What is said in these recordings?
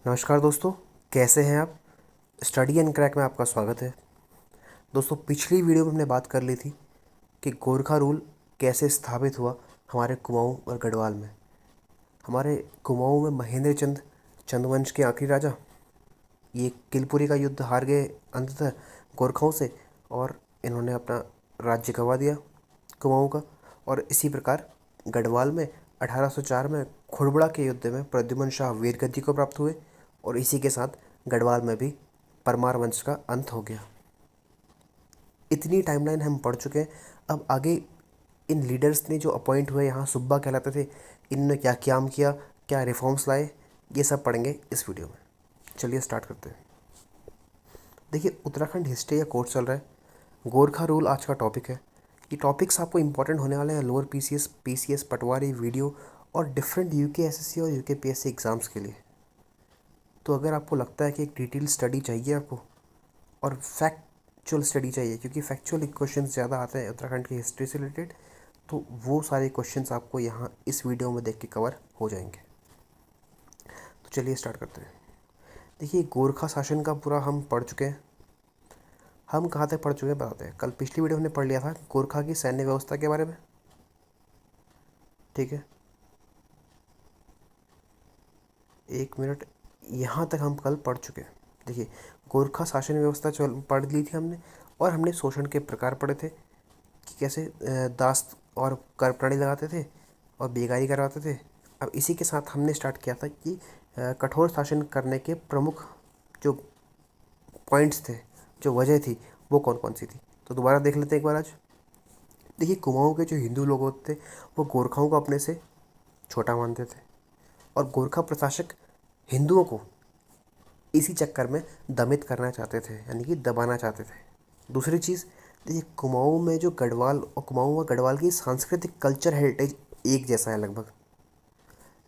नमस्कार दोस्तों, कैसे हैं आप। स्टडी एंड क्रैक में आपका स्वागत है। दोस्तों, पिछली वीडियो में हमने बात कर ली थी कि गोरखा रूल कैसे स्थापित हुआ हमारे कुमाऊं और गढ़वाल में। हमारे कुमाऊं में महेंद्र चंद चंद्रवंश के आखिरी राजा ये किलपुरी का युद्ध हार गए अंततः गोरखाओं से, और इन्होंने अपना राज्य गंवा दिया कुमाऊं का। और इसी प्रकार गढ़वाल में 1804 में खुड़बड़ा के युद्ध में प्रद्युमन शाह वीरगति को प्राप्त हुए, और इसी के साथ गढ़वाल में भी परमार वंश का अंत हो गया। इतनी टाइमलाइन हम पढ़ चुके हैं। अब आगे इन लीडर्स ने जो अपॉइंट हुए यहाँ सुब्बा कहलाते थे, इनने क्या काम किया, क्या रिफॉर्म्स लाए, ये सब पढ़ेंगे इस वीडियो में। चलिए स्टार्ट करते हैं। देखिए, उत्तराखंड हिस्ट्री या कोर्स चल रहा है। गोरखा रूल आज का टॉपिक है। ये टॉपिक्स आपको इंपॉर्टेंट होने वाले हैं लोअर पीसीएस, पटवारी, वीडियो और डिफरेंट यूके एसएससी और यूके पीएससी एग्ज़ाम्स के लिए। तो अगर आपको लगता है कि एक डिटेल स्टडी चाहिए आपको और फैक्चुअल स्टडी चाहिए, क्योंकि फैक्चुअल क्वेश्चन ज़्यादा आते हैं उत्तराखंड की हिस्ट्री से रिलेटेड, तो वो सारे क्वेश्चंस आपको यहाँ इस वीडियो में देख के कवर हो जाएंगे। तो चलिए स्टार्ट करते हैं। देखिए, गोरखा शासन का पूरा हम पढ़ चुके हैं। हम कहाँ तक पढ़ चुके हैं बताते हैं। कल पिछली वीडियो हमने पढ़ लिया था गोरखा की सैन्य व्यवस्था के बारे में, ठीक है। एक मिनट, यहाँ तक हम कल पढ़ चुके हैं। देखिए, गोरखा शासन व्यवस्था पढ़ ली थी हमने, और हमने शोषण के प्रकार पढ़े थे कि कैसे दास और कर प्रणाली लगाते थे और बेगारी करवाते थे। अब इसी के साथ हमने स्टार्ट किया था कि कठोर शासन करने के प्रमुख जो पॉइंट्स थे, जो वजह थी, वो कौन कौन सी थी। तो दोबारा देख लेते हैं एक बार आज। देखिए, कुमाऊँ के जो हिंदू लोग होते थे वो गोरखाओं को अपने से छोटा मानते थे, और गोरखा प्रशासक हिंदुओं को इसी चक्कर में दमित करना चाहते थे, यानी कि दबाना चाहते थे। दूसरी चीज़, देखिए, कुमाऊँ में जो गढ़वाल और कुमाऊँ व गढ़वाल की सांस्कृतिक कल्चर हेरिटेज एक जैसा है लगभग,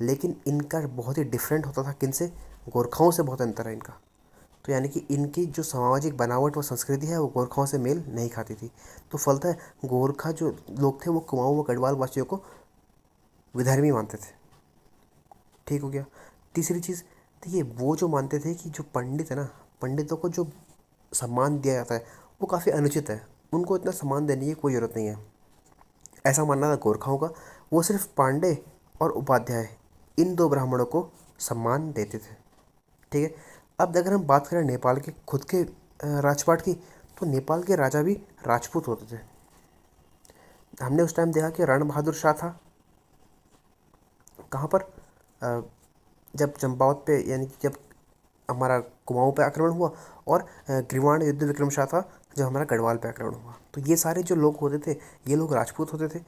लेकिन इनका बहुत ही डिफरेंट होता था। किनसे? गोरखाओं से बहुत अंतर है इनका। तो यानी कि इनकी जो सामाजिक बनावट व संस्कृति है वो गोरखाओं से मेल नहीं खाती थी। तो फलतः गोरखा जो लोग थे वो कुमाऊँ व गढ़वाल वासियों को विधर्मी मानते थे। ठीक हो गया। तीसरी चीज़, देखिए, वो जो मानते थे कि जो पंडित है ना, पंडितों को जो सम्मान दिया जाता है वो काफ़ी अनुचित है, उनको इतना सम्मान देने की कोई ज़रूरत नहीं है, ऐसा मानना था गोरखाओं का। वो सिर्फ पांडे और उपाध्याय, इन दो ब्राह्मणों को सम्मान देते थे, ठीक है। अब अगर हम बात करें नेपाल के खुद के राजपाट की, तो नेपाल के राजा भी राजपूत होते थे। हमने उस टाइम देखा कि रण बहादुर शाह था कहाँ पर, जब चंपावत पे, यानी कि जब हमारा कुमाऊँ पे आक्रमण हुआ, और ग्रीवाण युद्ध विक्रम शाह था जब हमारा गढ़वाल पे आक्रमण हुआ। तो ये सारे जो लोग होते थे ये लोग राजपूत होते थे।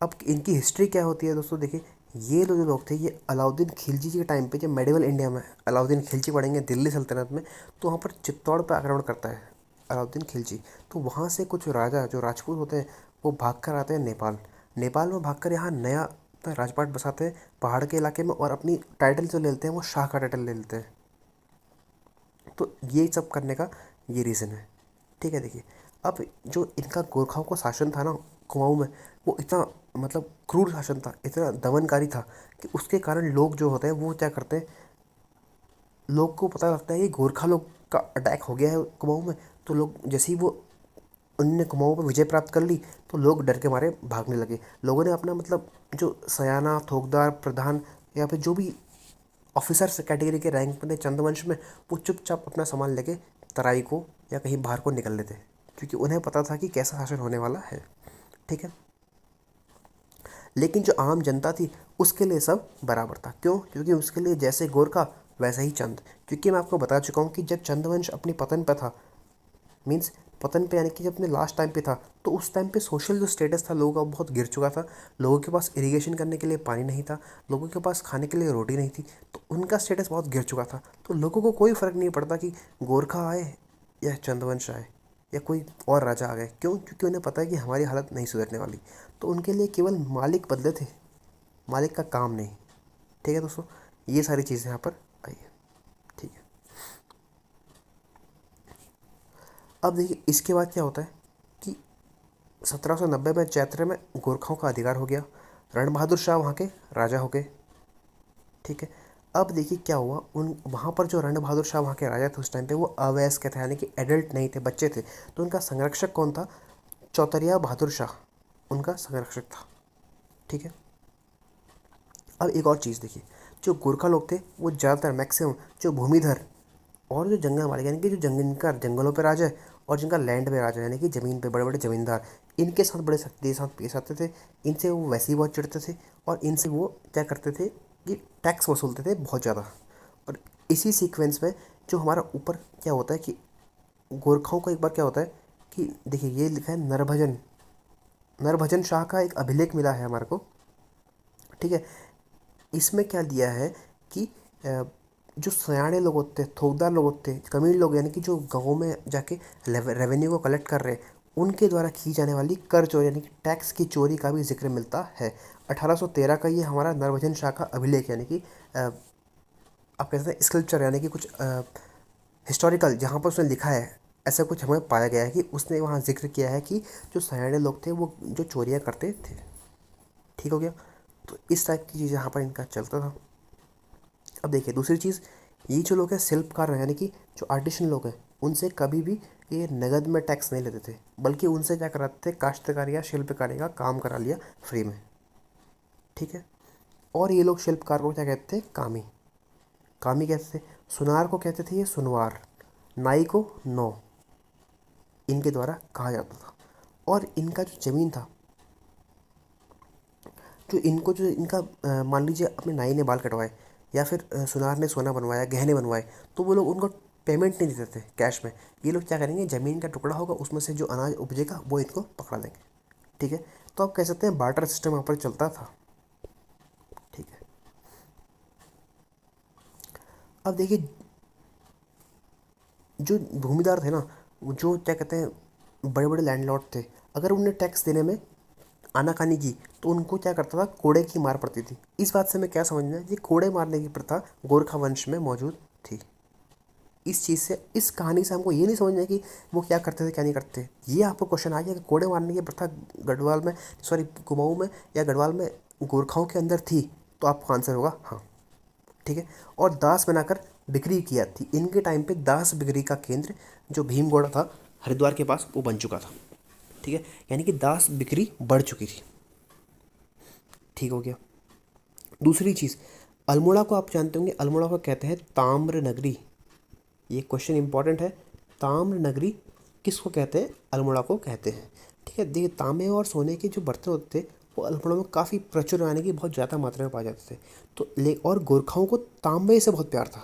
अब इनकी हिस्ट्री क्या होती है दोस्तों, देखिए, ये जो लोग थे ये अलाउद्दीन खिलजी के टाइम पे, जब मेडिवल इंडिया में अलाउद्दीन खिलजी पढ़ेंगे दिल्ली सल्तनत में, तो वहाँ पर चित्तौड़ पर आक्रमण करता है अलाउद्दीन खिलजी। तो वहाँ से कुछ राजा जो राजपूत होते हैं वो भाग कर आते हैं नेपाल। नेपाल में भाग कर यहाँ नया अपना राजपाट बसाते हैं पहाड़ के इलाके में, और अपनी टाइटल जो ले लेते हैं वो शाह का टाइटल ले लेते हैं। तो ये सब करने का ये रीज़न है, ठीक है। देखिए, अब जो इनका गोरखाओं का शासन था ना कुमाऊँ में, वो इतना मतलब क्रूर शासन था, इतना दमनकारी था कि उसके कारण लोग जो होते हैं वो क्या करते हैं, लोग को पता लगता है कि गोरखा लोग का अटैक हो गया है कुमाऊँ में, तो लोग जैसे ही वो उनने कुमाऊँ पर विजय प्राप्त कर ली तो लोग डर के मारे भागने लगे। लोगों ने अपना मतलब जो सयाना, थोकदार, प्रधान या फिर जो भी ऑफिसर्स कैटेगरी के रैंक में थे चंद्रवंश में, वो चुपचाप अपना सामान लेके तराई को या कहीं बाहर को निकल लेते, क्योंकि उन्हें पता था कि कैसा शासन होने वाला है, ठीक है। लेकिन जो आम जनता थी उसके लिए सब बराबर था। क्यों? क्योंकि उसके लिए जैसे गोरखा वैसा ही चंद। क्योंकि मैं आपको बता चुका हूँ कि जब चंद्रवंश अपनी पतन पर था, मीन्स पतन पे, यानी कि जब अपने लास्ट टाइम पे था, तो उस टाइम पे सोशल जो स्टेटस था लोगों का बहुत गिर चुका था। लोगों के पास इरिगेशन करने के लिए पानी नहीं था, लोगों के पास खाने के लिए रोटी नहीं थी, तो उनका स्टेटस बहुत गिर चुका था। तो लोगों को कोई फ़र्क नहीं पड़ता कि गोरखा आए या चंद्रवंश आए या कोई और राजा आ गए। क्यों? क्योंकि उन्हें पता है कि हमारी हालत नहीं सुधरने वाली। तो उनके लिए केवल मालिक बदले थे, मालिक का काम नहीं, ठीक है दोस्तों। ये सारी चीज़ें यहाँ पर आई है, ठीक है। अब देखिए, इसके बाद क्या होता है कि 1790 में चैत्र में गोरखाओं का अधिकार हो गया। रण बहादुर शाह वहाँ के राजा हो गए, ठीक है। अब देखिए क्या हुआ, उन वहाँ पर जो रण बहादुर शाह वहाँ के राजा थे उस टाइम पे, वो अवयस्क थे, यानी कि एडल्ट नहीं थे, बच्चे थे। तो उनका संरक्षक कौन था? चौतरिया बहादुर शाह उनका संरक्षक था। ठीक है। अब एक और चीज़ देखिए, जो गोरखा लोग थे वो ज़्यादातर मैक्सिमम जो भूमिधर और जो जंगल मालिक, यानी कि जो जिनका जंगलों पे राज है और जिनका लैंड पे राज है, यानी कि ज़मीन पे बड़े बड़े ज़मींदार, इनके साथ बड़े सख्ती के साथ पेश आते थे। इनसे वो वैसे ही बहुत चिढ़ते थे, और इनसे वो क्या करते थे कि टैक्स वसूलते थे बहुत ज़्यादा। और इसी सीक्वेंस में जो हमारा ऊपर क्या होता है कि गोरखाओं को एक बार क्या होता है कि देखिए ये लिखा है नरभजन, नरभजन शाह का एक अभिलेख मिला है हमारे को। ठीक है। इसमें क्या दिया है कि जो सयाने लोग होते हैं, थोकदार लोग होते हैं, कमीर लोग, यानी कि जो गाँव में जाके रेवेन्यू को कलेक्ट कर रहे हैं, उनके द्वारा की जाने वाली कर चोरी यानी कि टैक्स की चोरी का भी जिक्र मिलता है। 1813 का ये हमारा नरभजन शाह का अभिलेख, यानी कि आप कह सकते हैं स्क्रिप्चर, यानी कि कुछ हिस्टोरिकल, जहाँ पर उसने लिखा है ऐसा कुछ हमें पाया गया है कि उसने वहाँ जिक्र किया है कि जो सयाने लोग थे वो जो चोरियाँ करते थे। ठीक हो गया। तो इस टाइप की चीज़ यहाँ पर इनका चलता था। अब देखिए दूसरी चीज़, ये जो लोग हैं शिल्पकार हैं, यानी कि जो आर्टिशन लोग हैं, उनसे कभी भी ये नगद में टैक्स नहीं लेते थे, बल्कि उनसे क्या कराते थे, काश्तकारी या शिल्पकारी का काम करा लिया फ्री में। ठीक है। और ये लोग शिल्पकार को क्या कहते थे? कामी। कामी कहते थे। सुनार को कहते थे ये सुनवार। नाई को नौ, इनके द्वारा कहा जाता था। और इनका जो ज़मीन था, जो इनको जो इनका मान लीजिए अपने नाई ने बाल कटवाए, या फिर सुनार ने सोना बनवाया, गहने बनवाए, तो वो लोग उनको पेमेंट नहीं देते थे कैश में। ये लोग क्या करेंगे, ज़मीन का टुकड़ा होगा उसमें से जो अनाज उपजेगा वो इनको पकड़ा देंगे। ठीक है। तो आप कह सकते हैं बार्टर सिस्टम वहाँ पर चलता था। ठीक है। अब देखिए जो भूमिदार थे ना, वो जो क्या कहते हैं बड़े बड़े लैंडलॉर्ड थे, अगर उन्हें टैक्स देने में आनाकानी की तो उनको क्या करता था, कोड़े की मार पड़ती थी। इस बात से हमें क्या समझना है, ये कोड़े मारने की प्रथा गोरखा वंश में मौजूद थी। इस चीज़ से, इस कहानी से हमको ये नहीं समझना है कि वो क्या करते थे क्या नहीं करते। ये आपको क्वेश्चन आ गया कि कोड़े मारने की प्रथा गढ़वाल में, सॉरी कुमाऊँ में या गढ़वाल में गोरखाओं के अंदर थी, तो आपका आंसर होगा हाँ। ठीक है। और दास बनाकर बिक्री किया थी। इनके टाइम पे दास बिक्री का केंद्र जो भीमगोड़ा था हरिद्वार के पास, वो बन चुका था। ठीक है। यानी कि दास बिक्री बढ़ चुकी थी। ठीक हो गया। दूसरी चीज़, अल्मोड़ा को आप जानते होंगे, अल्मोड़ा को कहते हैं ताम्र नगरी। ये क्वेश्चन इंपॉर्टेंट है। ताम्र नगरी किसको कहते हैं? अल्मोड़ा को कहते हैं। ठीक है। देखिए तांबे और सोने के जो बर्तन होते थे वो अल्मोड़ा में काफ़ी प्रचुर, यानी कि बहुत ज़्यादा मात्रा में पाए जाते थे। तो ले और गोरखाओं को तांबे से बहुत प्यार था।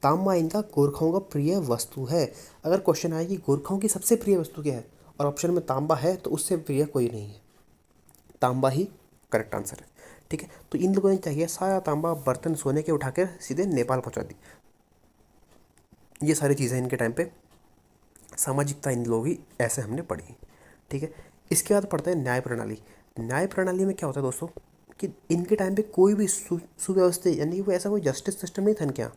तांबा इनका गोरखाओं का प्रिय वस्तु है। अगर क्वेश्चन आए कि गोरखाओं की सबसे प्रिय वस्तु क्या है, और ऑप्शन में तांबा है, तो उससे प्रिय कोई नहीं है, तांबा ही करेक्ट आंसर है। ठीक है। तो इन लोगों ने क्या किया, सारा तांबा बर्तन सोने के उठाकर सीधे नेपाल पहुंचा दी। ये सारी चीज़ें इनके टाइम पे, सामाजिकता इन लोगों की ऐसे हमने पढ़ी। ठीक है। इसके बाद पढ़ते हैं न्याय प्रणाली। न्याय प्रणाली में क्या होता है दोस्तों, कि इनके टाइम पे कोई भी सुव्यवस्थित, यानी कि वो ऐसा कोई जस्टिस सिस्टम नहीं था इनके यहाँ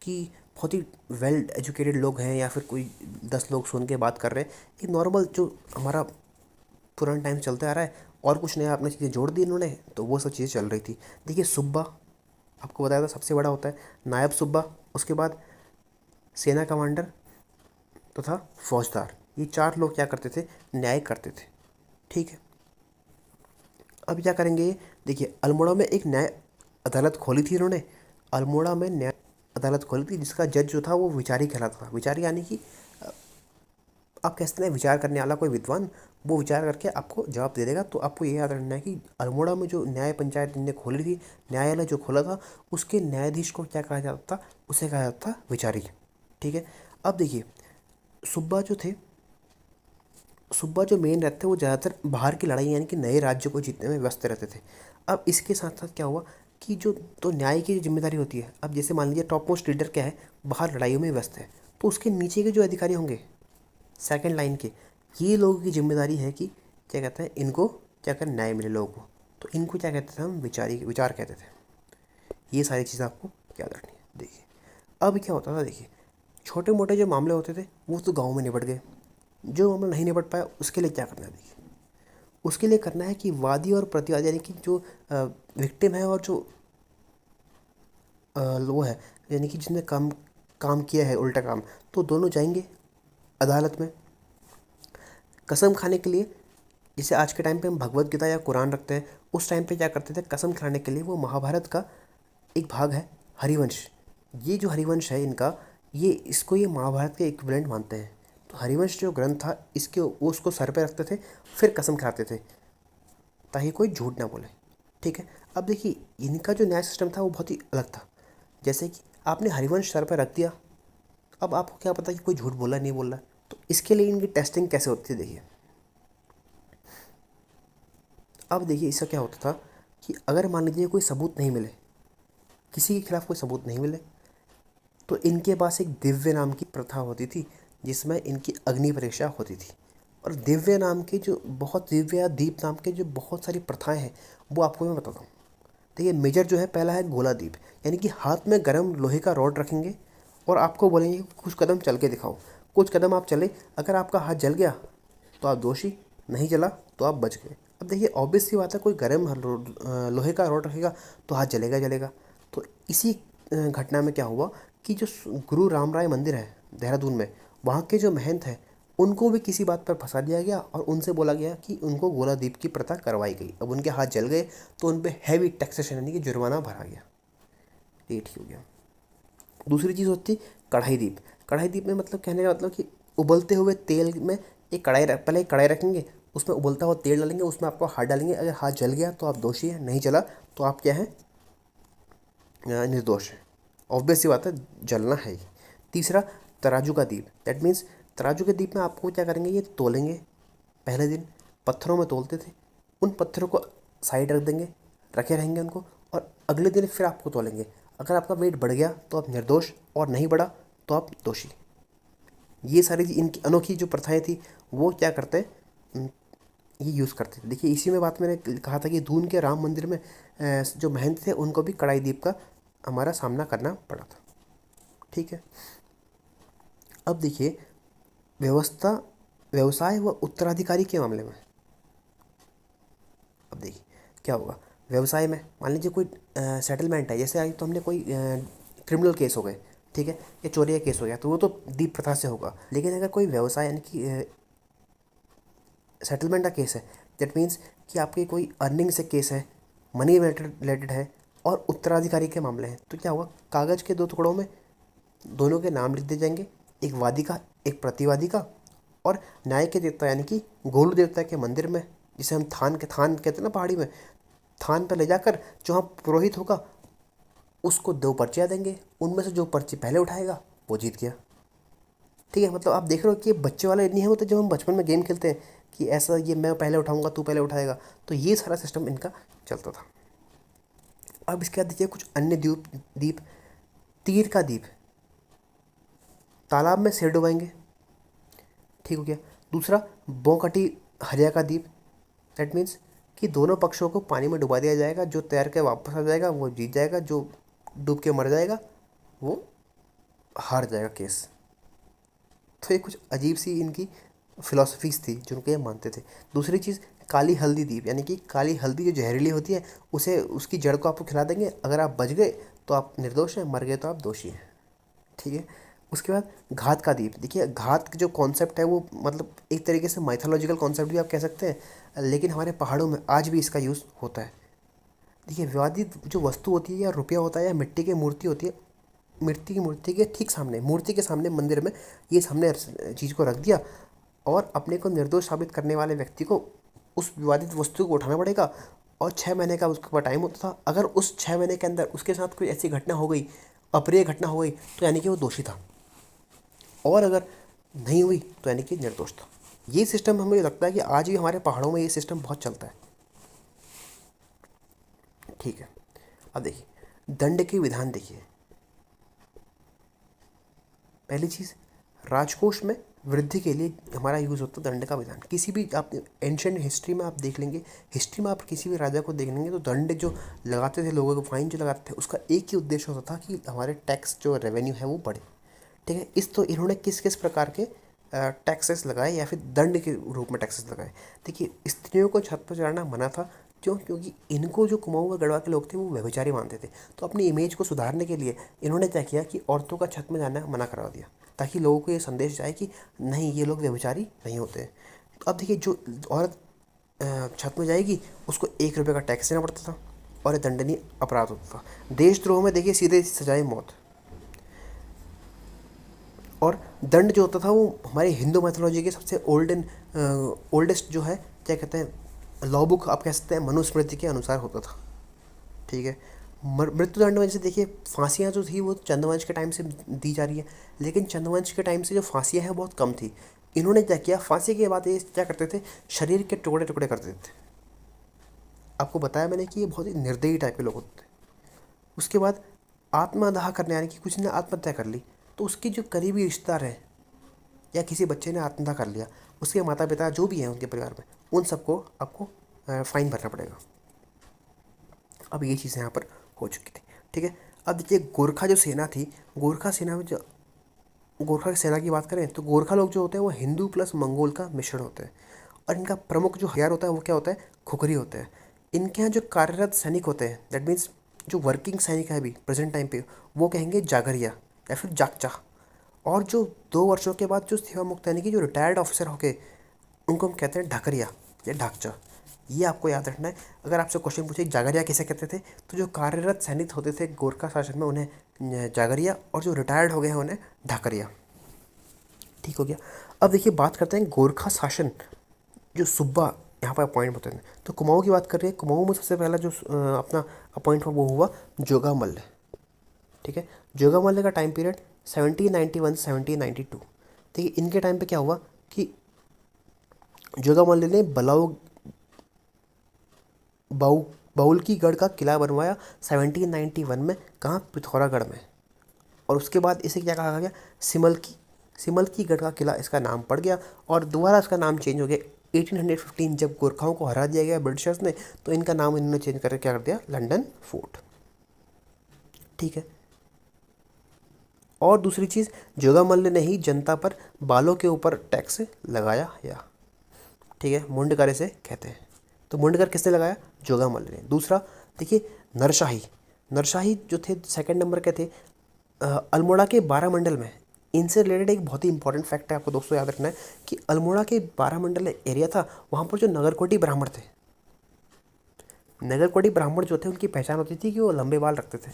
कि बहुत ही वेल एजुकेटेड लोग हैं या फिर कोई 10 लोग सुन के बात कर रहे हैं। एक नॉर्मल जो हमारा पुराना टाइम चलते आ रहा है, और कुछ नया अपनी चीज़ें जोड़ दी इन्होंने, तो वो सब चीज़ें चल रही थी। देखिए सुब्बा, आपको बताया था सबसे बड़ा होता है नायब सुब्बा, उसके बाद सेना कमांडर तथा फौजदार, ये चार लोग क्या करते थे, न्याय करते थे। ठीक है। अब क्या करेंगे ये, देखिए अल्मोड़ा में एक न्याय अदालत खोली थी इन्होंने। अल्मोड़ा में न्याय अदालत खोली थी जिसका जज जो था वो विचारी कहलाता था। विचारी यानी कि आप कह सकते हैं विचार करने वाला कोई विद्वान, वो विचार करके आपको जवाब दे देगा। तो आपको ये याद रखना है कि अल्मोड़ा में जो न्याय पंचायत इनने खोली थी, न्यायालय जो खोला था, उसके न्यायाधीश को क्या कहा जाता था, उसे कहा जाता था विचारी। ठीक है। अब देखिए सुब्बा जो थे, सुब्बा जो मेन रहते थे, वो ज़्यादातर बाहर की लड़ाई यानी कि नए राज्य को जीतने में व्यस्त रहते थे। अब इसके साथ साथ क्या हुआ कि जो तो न्याय की जो जिम्मेदारी होती है, अब जैसे मान लीजिए टॉप मोस्ट लीडर क्या है, बाहर लड़ाइयों में व्यस्त है, तो उसके नीचे के जो अधिकारी होंगे सेकंड लाइन के, ये लोगों की जिम्मेदारी है कि क्या कहते हैं, इनको क्या कर न्याय मिले लोगों को। तो इनको क्या कहते थे हम, विचार कहते थे। ये सारी चीज़ें आपको याद रखनी है। देखिए अब क्या होता था, देखिए छोटे मोटे जो मामले होते थे वो तो गाँव में निपट गए। जो मामला नहीं निपट पाया उसके लिए क्या करना है, देखिए उसके लिए करना है कि वादी और प्रतिवादी, यानी कि जो विक्टिम है और जो वो है, यानी कि जिसने काम काम किया है उल्टा काम, तो दोनों जाएंगे अदालत में कसम खाने के लिए। जैसे आज के टाइम पे हम भगवत गीता या कुरान रखते हैं, उस टाइम पे क्या करते थे, कसम खाने के लिए वो महाभारत का एक भाग है हरिवंश। ये जो हरिवंश है इनका, ये इसको ये महाभारत के इक्विवेलेंट मानते हैं। तो हरिवंश जो ग्रंथ था इसके वो उसको सर पे रखते थे, फिर कसम खाते थे ताकि कोई झूठ ना बोले। ठीक है, अब देखिए इनका जो न्याय सिस्टम था वो बहुत ही अलग था। जैसे कि आपने हरिवंश सर पर रख दिया, अब आपको क्या पता कि कोई झूठ बोला नहीं बोल रहा, तो इसके लिए इनकी टेस्टिंग कैसे होती थी देखिए। अब देखिए इसका क्या होता था कि अगर मान लीजिए कोई सबूत नहीं मिले, किसी के खिलाफ कोई सबूत नहीं मिले, तो इनके पास एक दिव्य नाम की प्रथा होती थी जिसमें इनकी अग्नि परीक्षा होती थी। और दिव्य नाम के जो बहुत दिव्य या दीप नाम के जो बहुत सारी प्रथाएं हैं वो आपको मैं बताता हूँ। देखिए मेजर जो है, पहला है गोला दीप, यानी कि हाथ में गर्म लोहे का रॉड रखेंगे और आपको बोलेंगे कि कुछ कदम चल के दिखाओ। कुछ कदम आप चले, अगर आपका हाथ जल गया तो आप दोषी, नहीं जला तो आप बच गए। अब देखिए ऑब्वियस सी बात है, कोई गर्म लोहे का रॉड रखेगा तो हाथ जलेगा जलेगा। तो इसी घटना में क्या हुआ कि जो गुरु राम राय मंदिर है देहरादून में, वहाँ के जो महंत हैं उनको भी किसी बात पर फंसा दिया गया और उनसे बोला गया कि उनको गोला दीप की प्रथा करवाई गई। अब उनके हाथ जल गए तो उन पर हैवी टैक्सेशन यानी कि जुर्माना भरा गया। ये ठीक हो गया। दूसरी चीज़ होती कढ़ाई दीप। कढ़ाई दीप में मतलब कहने का मतलब कि उबलते हुए तेल में एक पहले एक कढ़ाई रखेंगे, उसमें उबलता हुआ तेल डालेंगे, उसमें आपको हाथ डालेंगे। अगर हाथ जल गया तो आप दोषी हैं, नहीं जला तो आप क्या है, निर्दोष है। ऑब्वियस सी बात है, जलना है ही। तीसरा तराजू का दीप, दैट मीन्स तराजू के दीप में आपको क्या करेंगे, ये तोलेंगे। पहले दिन पत्थरों में तोलते थे, उन पत्थरों को साइड रख देंगे, रखे रहेंगे उनको, और अगले दिन फिर आपको तोलेंगे। अगर आपका वेट बढ़ गया तो आप निर्दोष, और नहीं बढ़ा तो आप दोषी। ये सारी इनकी अनोखी जो प्रथाएं थी वो क्या करते हैं, ये यूज़ करते थे। देखिए इसी में बात मैंने कहा था कि दून के राम मंदिर में जो महंत थे उनको भी कढ़ाई दीप का हमारा सामना करना पड़ा था। ठीक है, अब देखिए व्यवस्था, व्यवसाय व उत्तराधिकारी के मामले में। अब देखिए क्या होगा, व्यवसाय में मान लीजिए कोई सेटलमेंट है, जैसे आज तो हमने कोई क्रिमिनल केस हो गए, ठीक है, या चोरी का केस हो गया, तो वो तो दीप प्रथा से होगा। लेकिन अगर कोई व्यवसाय यानी कि सेटलमेंट का केस है, दैट मीन्स कि आपकी कोई अर्निंग से केस है, मनी रिलेटेड है, और उत्तराधिकारी के मामले हैं, तो क्या होगा, कागज़ के दो टुकड़ों में दोनों के नाम लिख दिए जाएंगे, एक वादी का एक प्रतिवादी का, और न्याय के देवता यानी कि गोलू देवता के मंदिर में, जिसे हम थान कहते हैं ना पहाड़ी में, थान पर ले जाकर जो हम पुरोहित होगा उसको दो पर्चियाँ देंगे, उनमें से जो पर्ची पहले उठाएगा वो जीत गया। ठीक है, मतलब आप देख रहे हो कि बच्चे वाला नहीं होता, जब हम बचपन में गेम खेलते हैं कि ऐसा ये मैं पहले उठाऊंगा तू पहले उठाएगा, तो ये सारा सिस्टम इनका चलता था। अब इसके बाद देखिए कुछ अन्य दीप। तीर का दीप, तालाब में सिर डुबाएंगे, ठीक हो गया। दूसरा बोकटी हरिया का दीप, दैट मीन्स कि दोनों पक्षों को पानी में डुबा दिया जाएगा, जो तैर के वापस आ जाएगा वो जीत जाएगा, जो डूब के मर जाएगा वो हार जाएगा केस। तो ये कुछ अजीब सी इनकी फिलॉसफीज थी जिनको ये मानते थे। दूसरी चीज़ काली हल्दी दीप, यानी कि काली हल्दी जो जहरीली होती है उसे उसकी जड़ को आपको खिला देंगे, अगर आप बच गए तो आप निर्दोष हैं, मर गए तो आप दोषी हैं। ठीक है, उसके बाद घात का दीप। देखिए घात जो कॉन्सेप्ट है वो मतलब एक तरीके से माइथोलॉजिकल कॉन्सेप्ट भी आप कह सकते हैं, लेकिन हमारे पहाड़ों में आज भी इसका यूज़ होता है। देखिए विवादित जो वस्तु होती है, या रुपया होता है या मिट्टी की मूर्ति होती है, मूर्ति के ठीक सामने, मूर्ति के सामने मंदिर में ये सामने चीज़ को रख दिया, और अपने को निर्दोष साबित करने वाले व्यक्ति को उस विवादित वस्तु को उठाना पड़ेगा, और 6 महीने का उसके पास टाइम होता था। अगर उस 6 महीने के अंदर उसके साथ कोई ऐसी घटना हो गई, अप्रिय घटना हो गई, तो यानी कि वो दोषी था, और अगर नहीं हुई तो यानी कि निर्दोष था। ये सिस्टम हमें लगता है कि आज भी हमारे पहाड़ों में ये सिस्टम बहुत चलता है। ठीक है, अब देखिए दंड के विधान। देखिए पहली चीज़, राजकोष में वृद्धि के लिए हमारा यूज़ होता है दंड का विधान। किसी भी आप एंशियंट हिस्ट्री में आप देख लेंगे, हिस्ट्री में आप किसी भी राजा को देख लेंगे, तो दंड जो लगाते थे लोगों को, फाइन जो लगाते थे, उसका एक ही उद्देश्य होता था कि हमारे टैक्स जो रेवेन्यू है वो बढ़े। ठीक है, इस तो इन्होंने किस किस प्रकार के टैक्सेस लगाए या फिर दंड के रूप में टैक्सेस लगाए। देखिए स्त्रियों को छत पर चढ़ाना मना था, क्यों? क्योंकि इनको जो कुमाऊं और गढ़वाल के लोग थे वो व्यभिचारी मानते थे। तो अपनी इमेज को सुधारने के लिए इन्होंने क्या किया कि औरतों का छत में जाना मना करवा दिया, ताकि लोगों को ये संदेश जाए कि नहीं, ये लोग व्यभिचारी नहीं होते। तो अब देखिए, जो औरत छत में जाएगी उसको 1 रुपये का टैक्स देना पड़ता था और ये दंडनीय अपराध होता था। देशद्रोह में देखिए सीधे सजाए मौत। और दंड जो होता था वो हमारे हिंदू मैथोलॉजी के सबसे ओल्डेस्ट जो है, क्या कहते हैं, लॉ बुक आप कह सकते हैं, मनुस्मृति के अनुसार होता था। ठीक है। मृत्युदंड में जैसे देखिए फांसियाँ जो थी वो चंद्रवंश के टाइम से दी जा रही है, लेकिन चंद्रवंश के टाइम से जो फांसियाँ हैं बहुत कम थी। इन्होंने क्या किया, फांसी के बाद ये क्या करते थे, शरीर के टुकड़े टुकड़े कर देते थे। आपको बताया मैंने कि ये बहुत ही निर्दयी टाइप के लोग होते थे। उसके बाद आत्मदाह करने, यानी कि कुछ ने आत्महत्या कर ली, तो उसकी जो करीबी रिश्तेदार हैं या किसी बच्चे ने आत्महत्या कर लिया, उसके माता पिता जो भी हैं उनके परिवार में, उन सबको आपको फाइन भरना पड़ेगा। अब ये चीज़ें यहाँ पर हो चुकी थी। ठीक है। अब देखिए गोरखा जो सेना थी, गोरखा सेना में जो गोरखा की सेना की बात करें तो गोरखा लोग जो होते हैं वो हिंदू प्लस मंगोल का मिश्रण होते हैं। और इनका प्रमुख जो हथियार होता है वो क्या होता है, खुखरी होते हैं। इनके यहाँ जो कार्यरत सैनिक होते हैं, दैट मीन्स जो वर्किंग सैनिक है अभी प्रेजेंट टाइम पे, वो कहेंगे जागरिया या फिर जागचा। और जो 2 वर्षों के बाद जो सेवा मुक्त, यानी कि जो रिटायर्ड ऑफिसर होके, उनको हम कहते हैं ढकरिया या ढाकचा। ये आपको याद रखना है। अगर आपसे क्वेश्चन पूछे जागरिया किसे कहते थे, तो जो कार्यरत सैनिक होते थे गोरखा शासन में उन्हें जागरिया, और जो रिटायर्ड हो गए हैं उन्हें ढाकरिया। ठीक हो गया। अब देखिए बात करते हैं गोरखा शासन, जो सुब्बा यहाँ पर अपॉइंट होते हैं। तो कुमाऊँ की बात कर रहे हैं, कुमाऊँ में सबसे पहला जो अपना अपॉइंट हुआ वो हुआ जोगा मल्ल। ठीक है। जोगा मल्ल का टाइम पीरियड 1791 1792। देखिए इनके टाइम पे क्या हुआ कि जोगा मल्ल ने बाउ बाउल्की गढ़ का किला बनवाया 1791 में। कहाँ? पिथौरागढ़ में। और उसके बाद इसे क्या कहा गया, सिमल की गढ़ का किला इसका नाम पड़ गया। और दोबारा इसका नाम चेंज हो गया 1815, जब गोरखाओं को हरा दिया गया ब्रिटिशर्स ने, तो इनका नाम इन्होंने चेंज करके क्या कर दिया, लंदन फोर्ट। ठीक है। और दूसरी चीज़, जोगा मल्ल ने ही जनता पर बालों के ऊपर टैक्स लगाया या, ठीक है, मुंडकर इसे कहते हैं। तो मुंडकर किसने लगाया? जोगा मल्ल ने। दूसरा देखिए नरशाही जो थे सेकंड नंबर के थे, अल्मोड़ा के 12 मंडल में। इनसे रिलेटेड एक बहुत ही इंपॉर्टेंट फैक्ट है, आपको दोस्तों याद रखना है कि अल्मोड़ा के 12 मंडल एरिया था, वहाँ पर जो नगरकोटी ब्राह्मण थे, नगरकोटी ब्राह्मण जो थे उनकी पहचान होती थी कि वो लंबे बाल रखते थे।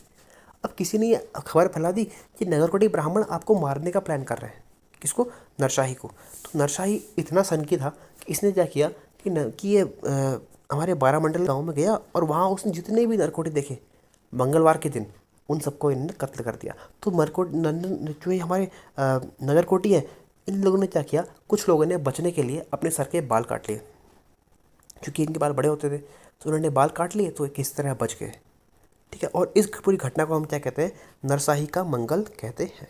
अब किसी ने ये खबर फैला दी कि नगरकोटी ब्राह्मण आपको मारने का प्लान कर रहे हैं। किसको? नरशाही को। तो नरशाही इतना सनकी था कि इसने क्या किया कि ये हमारे 12 मंडल गाँव में गया और वहाँ उसने जितने भी नरकोटी देखे मंगलवार के दिन, उन सबको इन्होंने कत्ल कर दिया। तो जो ये हमारे नगरकोटी है, इन लोगों ने क्या किया, कुछ लोगों ने बचने के लिए अपने सर के बाल काट लिए, क्योंकि इनके बाल बड़े होते थे, तो उन्होंने बाल काट लिए, तो किस तरह बच गए। ठीक है। और इस पूरी घटना को हम क्या कहते हैं, नरसाही का मंगल कहते हैं।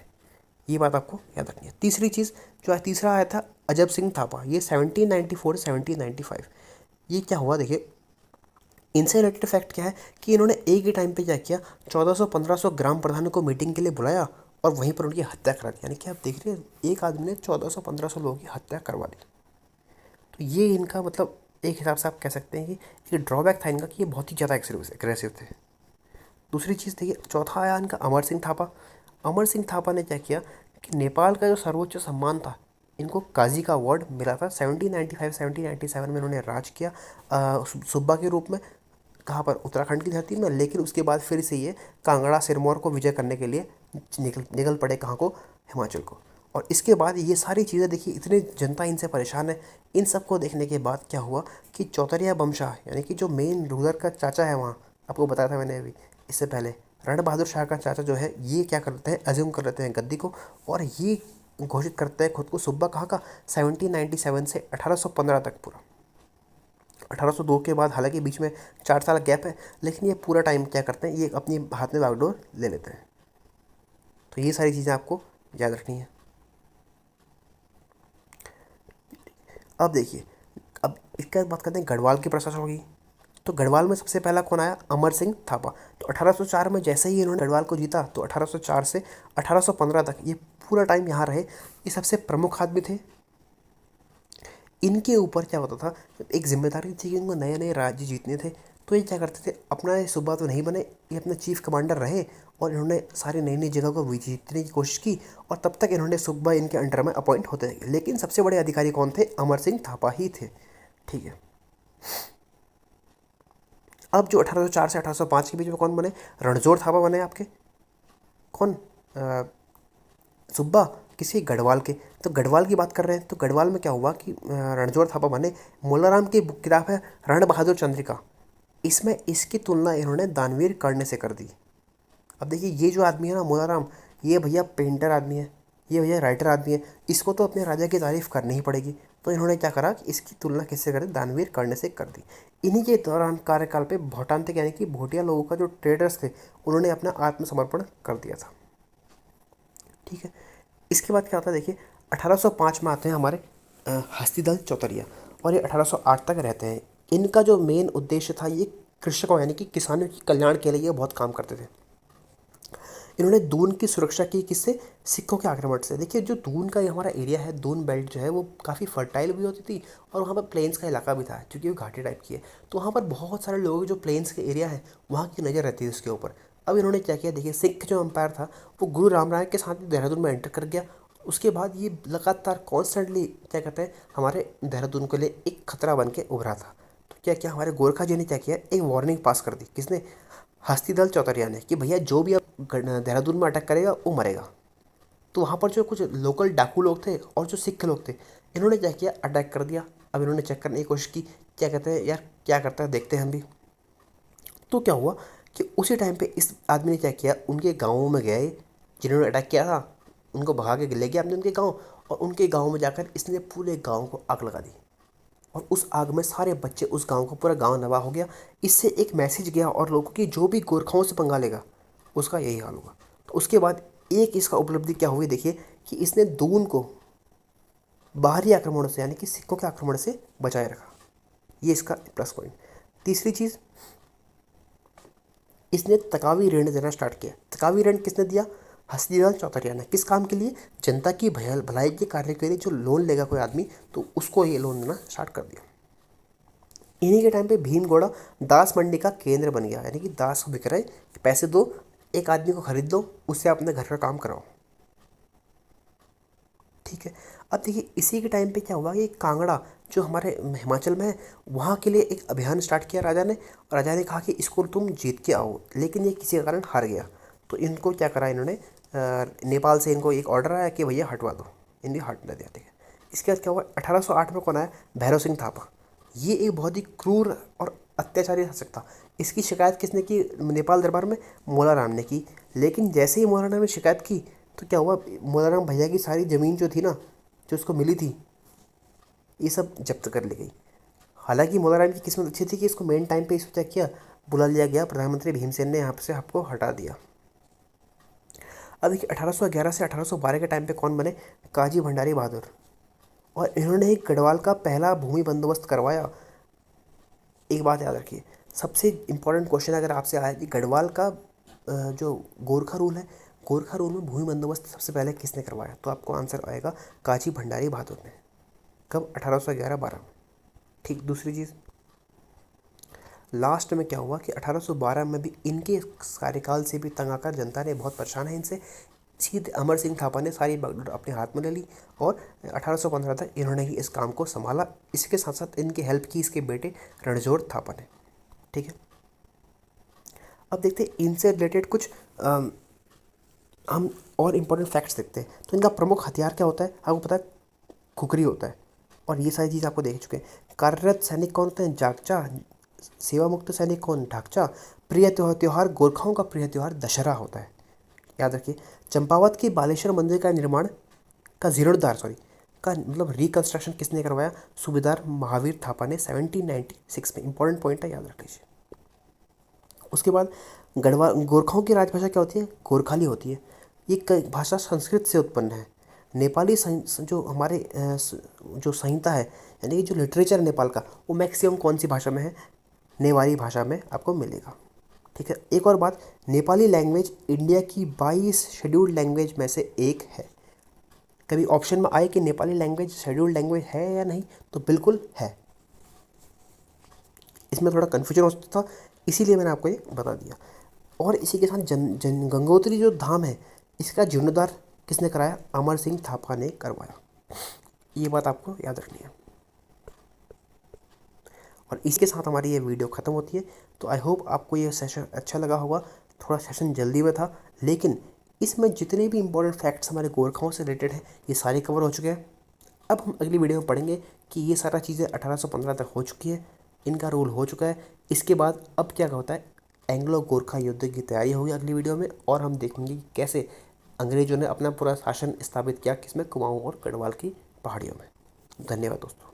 ये बात आपको याद रखनी है। तीसरी चीज़, जो तीसरा आया था अजब सिंह थापा, ये 1794 1795। ये क्या हुआ देखिए, इनसे रिलेटेड फैक्ट क्या है कि इन्होंने एक ही टाइम पे क्या किया, 1400-1500 ग्राम प्रधानों को मीटिंग के लिए बुलाया और वहीं पर उनकी हत्या करा दी। यानी कि आप देख रहे हैं, एक आदमी ने 1400-1500 लोगों की हत्या करवा दी। तो ये इनका मतलब एक हिसाब से आप कह सकते हैं कि एक ड्रॉबैक था इनका, कि ये बहुत ही ज़्यादा एग्रेसिव थे। दूसरी चीज़ देखिए, चौथा आया इनका अमर सिंह थापा। अमर सिंह थापा ने क्या किया कि नेपाल का जो सर्वोच्च सम्मान था, इनको काजी का अवार्ड मिला था 1795 1797 में। इन्होंने राज किया सुब्बा के रूप में। कहाँ पर? उत्तराखंड की धरती में। लेकिन उसके बाद फिर से ये कांगड़ा सिरमौर को विजय करने के लिए निकल पड़े, कहाँ को? हिमाचल को। और इसके बाद ये सारी चीज़ें देखिए, इतनी जनता इनसे परेशान है। इन सब को देखने के बाद क्या हुआ कि चौतरिया बमशाह, यानी कि जो मेन रूलर का चाचा है वहाँ, आपको बताया था मैंने अभी इससे पहले, रण बहादुर शाह का चाचा जो है, ये क्या करते हैं, अज्यूम कर लेते हैं गद्दी को, और ये घोषित करते हैं खुद को सुब्बा। कहाँ का? 1797 से 1815 तक पूरा। 1802 के बाद हालांकि बीच में 4 साल गैप है, लेकिन ये पूरा टाइम क्या करते हैं, ये अपनी हाथ में बागडोर ले लेते हैं। तो ये सारी चीज़ें आपको याद रखनी है। अब देखिए, अब इसके बाद बात करते हैं गढ़वाल की प्रशासन की। तो गढ़वाल में सबसे पहला कौन आया? अमर सिंह थापा। तो 1804 में जैसे ही इन्होंने गढ़वाल को जीता, तो 1804 से 1815 तक ये पूरा टाइम यहाँ रहे। ये सबसे प्रमुख आदमी थे। इनके ऊपर क्या होता था, एक जिम्मेदारी थी कि इनको नए नए राज्य जीतने थे। तो ये क्या करते थे, अपना ये सूबा तो नहीं बने, ये अपना चीफ कमांडर रहे और इन्होंने सारी नई नई जगह को जीतने की कोशिश की और तब तक इन्होंने सूबा इनके अंडर में अपॉइंट होते रहे। लेकिन सबसे बड़े अधिकारी कौन थे, अमर सिंह थापा ही थे। ठीक है, अब जो 1804 से 1805 के बीच में कौन बने, रणजोर थापा बने आपके। कौन, सुब्बा किसी गढ़वाल के। तो गढ़वाल की बात कर रहे हैं तो गढ़वाल में क्या हुआ कि रणजोर थापा बने। मोलाराम की किताब है रण बहादुर चंद्रिका, इसमें इसकी तुलना इन्होंने दानवीर कर्ण से कर दी। अब देखिए ये जो आदमी है ना मोलाराम, ये भैया पेंटर आदमी है, ये भैया राइटर आदमी है, इसको तो अपने राजा की तारीफ करनी ही पड़ेगी। तो इन्होंने क्या करा कि इसकी तुलना किससे कर दी, दानवीर कर्ण से कर दी। इन्हीं के दौरान कार्यकाल पे भोटान थे, यानी कि भोटिया लोगों का जो ट्रेडर्स थे उन्होंने अपना आत्मसमर्पण कर दिया था। ठीक है, इसके बाद क्या होता है देखिए, 1805 में आते हैं हमारे हस्तिदल चौतरिया और ये 1808 तक रहते हैं। इनका जो मेन उद्देश्य था ये कृषकों यानी कि किसानों के कल्याण के लिए ये बहुत काम करते थे। इन्होंने दून की सुरक्षा की, किससे, सिखों के आक्रमण से। देखिए जो दून का ये हमारा एरिया है, दून बेल्ट जो है वो काफ़ी फर्टाइल भी होती थी और वहाँ पर प्लेन्स का इलाका भी था क्योंकि वो घाटी टाइप की है। तो वहाँ पर बहुत सारे लोग जो प्लेन्स के एरिया है वहाँ की नज़र रहती है उसके ऊपर। अब इन्होंने क्या किया देखिए, सिख जो एम्पायर था वो गुरु राम राय के साथ ही देहरादून में एंटर कर गया। उसके बाद ये लगातार कॉन्स्टेंटली क्या कहते हैं हमारे देहरादून के लिए एक खतरा बन के उभरा था। तो क्या किया हमारे गोरखा जी ने, क्या किया, एक वार्निंग पास कर दी। किसने, हस्तिदल चौतरिया ने, कि भैया जो भी अब देहरादून में अटैक करेगा वो मरेगा। तो वहाँ पर जो कुछ लोकल डाकू लोग थे और जो सिख लोग थे, इन्होंने क्या किया, अटैक कर दिया। अब इन्होंने चेक करने की कोशिश की, क्या कहते हैं यार क्या करता है देखते हैं हम भी। तो क्या हुआ कि उसी टाइम पे इस आदमी ने क्या किया, उनके गाँवों में गए, जिन्होंने अटैक किया था उनको भगा के ले गया अपने उनके गाँव, और उनके गाँव में जाकर इसने पूरे गाँव को आग लगा दी और उस आग में सारे बच्चे, उस गांव का पूरा गांव नवा हो गया। इससे एक मैसेज गया और लोगों की, जो भी गोरखाओं से पंगा लेगा उसका यही हाल होगा। तो उसके बाद एक इसका उपलब्धि क्या हुई देखिए, कि इसने दून को बाहरी आक्रमणों से यानी कि सिखों के आक्रमण से बचाए रखा। ये इसका प्लस पॉइंट। तीसरी चीज़, इसने तकावी ऋण देना स्टार्ट किया। तकावी ऋण किसने दिया, हस्तिदल चौतरिया ने। किस काम के लिए, जनता की भलाई के कार्य के लिए। जो लोन लेगा कोई आदमी तो उसको ये लोन देना स्टार्ट कर दिया। इन्हीं के टाइम पे भीमगौड़ा दास मंडी का केंद्र बन गया, यानी कि दास बिक रहे, पैसे दो, एक आदमी को खरीद लो, उससे अपने घर का काम कराओ। ठीक है, अब देखिए इसी के टाइम पे क्या हुआ कि कांगड़ा जो हमारे हिमाचल में है वहाँ के लिए एक अभियान स्टार्ट किया राजा ने, और राजा ने कहा कि इसको तुम जीत के आओ, लेकिन ये किसी कारण हार गया। तो इनको क्या करा इन्होंने, नेपाल से इनको एक ऑर्डर आया कि भैया हटवा दो, इन्हें हटना दिया। ठीक है, इसके बाद क्या हुआ, 1808 में कौन आया, भैरव सिंह थापा। ये एक बहुत ही क्रूर और अत्याचारी शासक था। इसकी शिकायत किसने की नेपाल दरबार में, मोलाराम ने की। लेकिन जैसे ही मोलाराम ने शिकायत की तो क्या हुआ, मोलाराम भैया की सारी ज़मीन जो थी ना, जो उसको मिली थी, ये सब जब्त कर ली गई। हालांकि मोलाराम की किस्मत अच्छी थी कि इसको मेन टाइम पे इसको क्या किया, बुला लिया गया, प्रधानमंत्री भीमसेन ने यहाँ से आपको हटा दिया। अब देखिए 1811 से 1812 के टाइम पे कौन बने, काजी भंडारी बहादुर, और इन्होंने ही गढ़वाल का पहला भूमि बंदोबस्त करवाया। एक बात याद रखिए, सबसे इम्पोर्टेंट क्वेश्चन अगर आपसे आया कि गढ़वाल का जो गोरखा रूल है, गोरखा रूल में भूमि बंदोबस्त सबसे पहले किसने करवाया, तो आपको आंसर आएगा काजी भंडारी बहादुर ने। कब, 1811-12 में। ठीक, दूसरी चीज़, लास्ट में क्या हुआ कि 1812 में भी इनके कार्यकाल से भी तंग आकर जनता ने बहुत परेशान है इनसे, सीधे अमर सिंह थापा ने सारी बागडोर अपने हाथ में ले ली और 1815 तक इन्होंने ही इस काम को संभाला। इसके साथ साथ इनकी हेल्प की इसके बेटे रणजोर थापा ने। ठीक है, अब देखते हैं इनसे रिलेटेड कुछ हम और इम्पोर्टेंट फैक्ट्स देखते हैं। तो इनका प्रमुख हथियार क्या होता है, आपको पता है, खुखरी होता है, और ये सारी चीज़ आपको देख चुके हैं। कार्यरत सैनिक कौन होते हैं, जागचा। सेवा मुक्त सैनिक कौन, ढाकचा। प्रिय त्यौहार, गोरखाओं का प्रिय त्यौहार दशहरा होता है, याद रखिए। चंपावत के बालेश्वर मंदिर का निर्माण का जीर्णोद्धार का मतलब रिकंस्ट्रक्शन किसने करवाया, सूबेदार महावीर थापा ने 1796 में। इंपॉर्टेंट पॉइंट है, याद रख लीजिए। उसके बाद गढ़वाल गोरखाओं की राजभाषा क्या होती है, गोरखाली होती है। ये भाषा संस्कृत से उत्पन्न है। नेपाली जो हमारे जो संहिता है यानी कि जो लिटरेचर है नेपाल का, वो मैक्सिमम कौन सी भाषा में है, नेवारी भाषा में आपको मिलेगा। ठीक है, एक और बात, नेपाली लैंग्वेज इंडिया की 22 शेड्यूल्ड लैंग्वेज में से एक है। कभी ऑप्शन में आए कि नेपाली लैंग्वेज शेड्यूल्ड लैंग्वेज है या नहीं, तो बिल्कुल है। इसमें थोड़ा कन्फ्यूजन हो सकता था, इसीलिए मैंने आपको ये बता दिया। और इसी के साथ गंगोत्री जो धाम है, इसका जीर्णोद्धार किसने कराया? अमर सिंह थापा ने करवाया। ये बात आपको याद रखनी है। और इसके साथ हमारी ये वीडियो ख़त्म होती है। तो आई होप आपको ये सेशन अच्छा लगा होगा। थोड़ा सेशन जल्दी में था, लेकिन इसमें जितने भी इंपॉर्टेंट फैक्ट्स हमारे गोरखाओं से रिलेटेड है, ये सारे कवर हो चुके हैं। अब हम अगली वीडियो में पढ़ेंगे कि ये सारा चीज़ें 1815 तक हो चुकी है, इनका रूल हो चुका है। इसके बाद अब क्या होता है, एंग्लो गोरखा युद्ध की तैयारी होगी अगली वीडियो में, और हम देखेंगे कि कैसे अंग्रेजों ने अपना पूरा शासन स्थापित किया, किसमें, कुमाऊं और गढ़वाल की पहाड़ियों में। धन्यवाद दोस्तों।